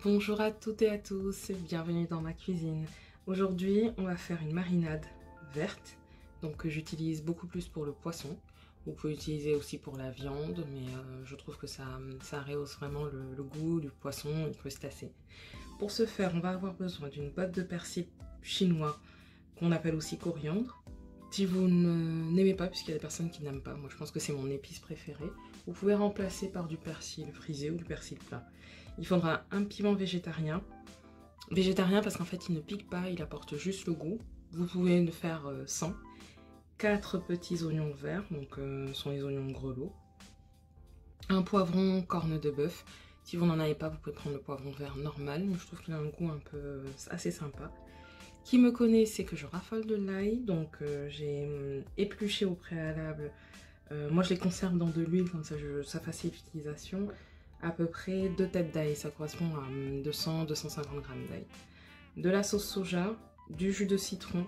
Bonjour à toutes et à tous, bienvenue dans ma cuisine. Aujourd'hui, on va faire une marinade verte, donc que j'utilise beaucoup plus pour le poisson. Vous pouvez utiliser aussi pour la viande, mais je trouve que ça rehausse vraiment le goût du poisson et du crustacé. Pour ce faire, on va avoir besoin d'une botte de persil chinois, qu'on appelle aussi coriandre. Si vous n'aimez pas, puisqu'il y a des personnes qui n'aiment pas, moi je pense que c'est mon épice préférée, vous pouvez remplacer par du persil frisé ou du persil plat. Il faudra un piment végétarien. Végétarien parce qu'en fait il ne pique pas, il apporte juste le goût. Vous pouvez le faire sans. 4 petits oignons verts, donc ce sont les oignons grelots. Un poivron corne de bœuf. Si vous n'en avez pas, vous pouvez prendre le poivron vert normal, mais je trouve qu'il a un goût un peu assez sympa. Qui me connaît, c'est que je raffole de l'ail, donc j'ai épluché au préalable. Moi je les conserve dans de l'huile, comme ça ça facilite l'utilisation. À peu près 2 têtes d'ail, ça correspond à 200-250 g d'ail. De la sauce soja, du jus de citron,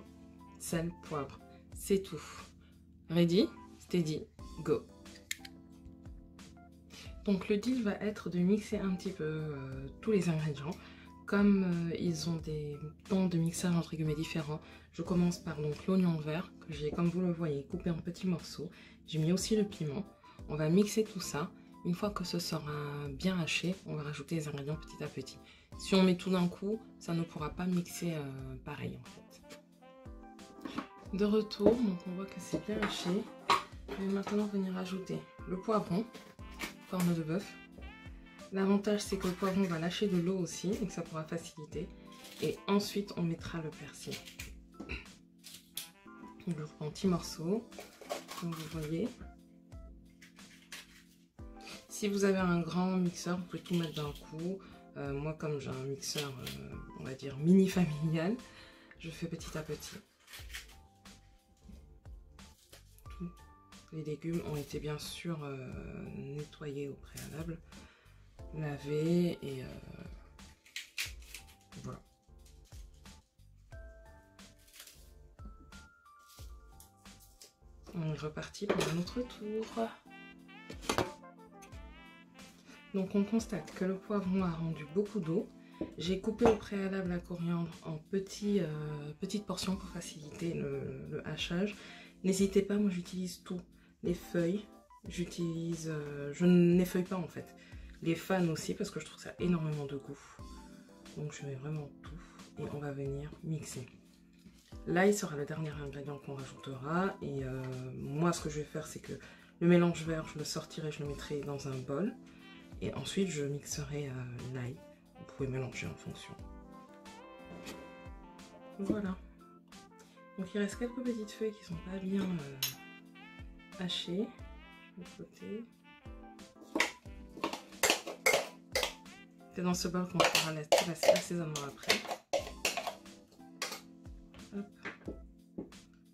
sel, poivre. C'est tout. Ready, steady, go. Donc le deal va être de mixer un petit peu tous les ingrédients. Comme ils ont des temps de mixage entre guillemets différents, je commence par l'oignon vert que j'ai, comme vous le voyez, coupé en petits morceaux. J'ai mis aussi le piment. On va mixer tout ça. Une fois que ce sera bien haché, on va rajouter les ingrédients petit à petit. Si on met tout d'un coup, ça ne pourra pas mixer pareil en fait. De retour, donc on voit que c'est bien haché. Je vais maintenant venir ajouter le poivron, corne de bœuf. L'avantage c'est que le poivron va lâcher de l'eau aussi et que ça pourra faciliter. Et ensuite on mettra le persil. Je le prends en petits morceaux, comme vous voyez. Si vous avez un grand mixeur, vous pouvez tout mettre d'un coup. Moi comme j'ai un mixeur, on va dire mini familial, je fais petit à petit. Tous les légumes ont été bien sûr nettoyés au préalable. Laver et voilà. On est reparti pour un autre tour. Donc on constate que le poivron a rendu beaucoup d'eau. J'ai coupé au préalable la coriandre en petites portions pour faciliter le hachage. N'hésitez pas, moi j'utilise tout. Les feuilles, je n'effeuille pas en fait. Les fans aussi parce que je trouve ça énormément de goût. Donc je mets vraiment tout et on va venir mixer. L'ail sera le dernier ingrédient qu'on rajoutera et moi ce que je vais faire c'est que le mélange vert je le sortirai, je le mettrai dans un bol et ensuite je mixerai l'ail. Vous pouvez mélanger en fonction. Voilà. Donc il reste quelques petites feuilles qui sont pas bien hachées de côté. C'est dans ce bol qu'on fera l'assaisonnement après. Hop.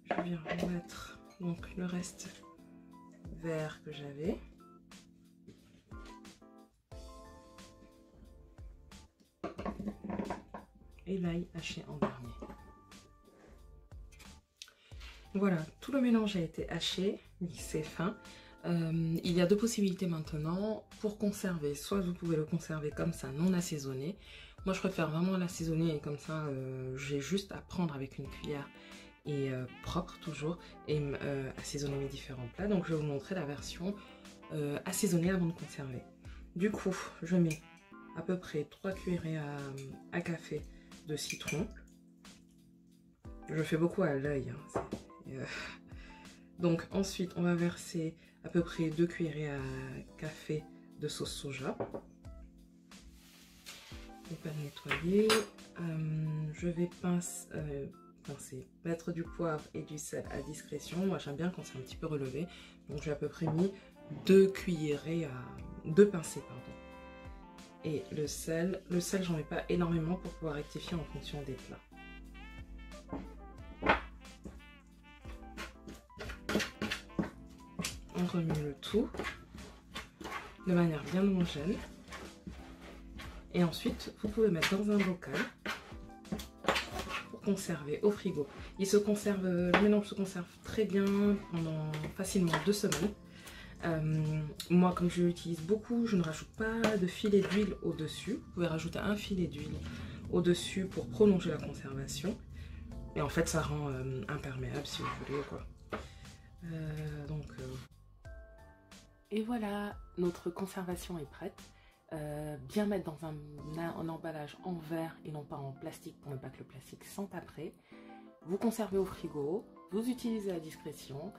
Je viens remettre donc le reste vert que j'avais. Et l'ail haché en dernier. Voilà, tout le mélange a été haché, mixé fin. Il y a deux possibilités maintenant pour conserver. Soit vous pouvez le conserver comme ça, non assaisonné. Moi je préfère vraiment l'assaisonner et comme ça j'ai juste à prendre avec une cuillère et propre toujours et assaisonner mes différents plats. Donc je vais vous montrer la version assaisonnée avant de conserver. Du coup je mets à peu près 3 cuillerées à café de citron. Je fais beaucoup à l'œil. Hein, donc ensuite on va verser à peu près 2 cuillerées à café de sauce soja. Bien nettoyer. Je vais mettre du poivre et du sel à discrétion. Moi j'aime bien quand c'est un petit peu relevé. Donc j'ai à peu près mis 2 cuillerées à 2 pincées pardon. Et le sel j'en mets pas énormément pour pouvoir rectifier en fonction des plats. On remue le tout de manière bien homogène. Et ensuite, vous pouvez mettre dans un bocal pour conserver au frigo. Le mélange se conserve très bien pendant facilement 2 semaines. Moi, comme je l'utilise beaucoup, je ne rajoute pas de filet d'huile au-dessus. Vous pouvez rajouter un filet d'huile au-dessus pour prolonger la conservation. Et en fait, ça rend imperméable si vous voulez, quoi. Et voilà, notre conservation est prête. Bien mettre dans un emballage en verre et non pas en plastique pour ne pas que le plastique sente après. Vous conservez au frigo, vous utilisez à discrétion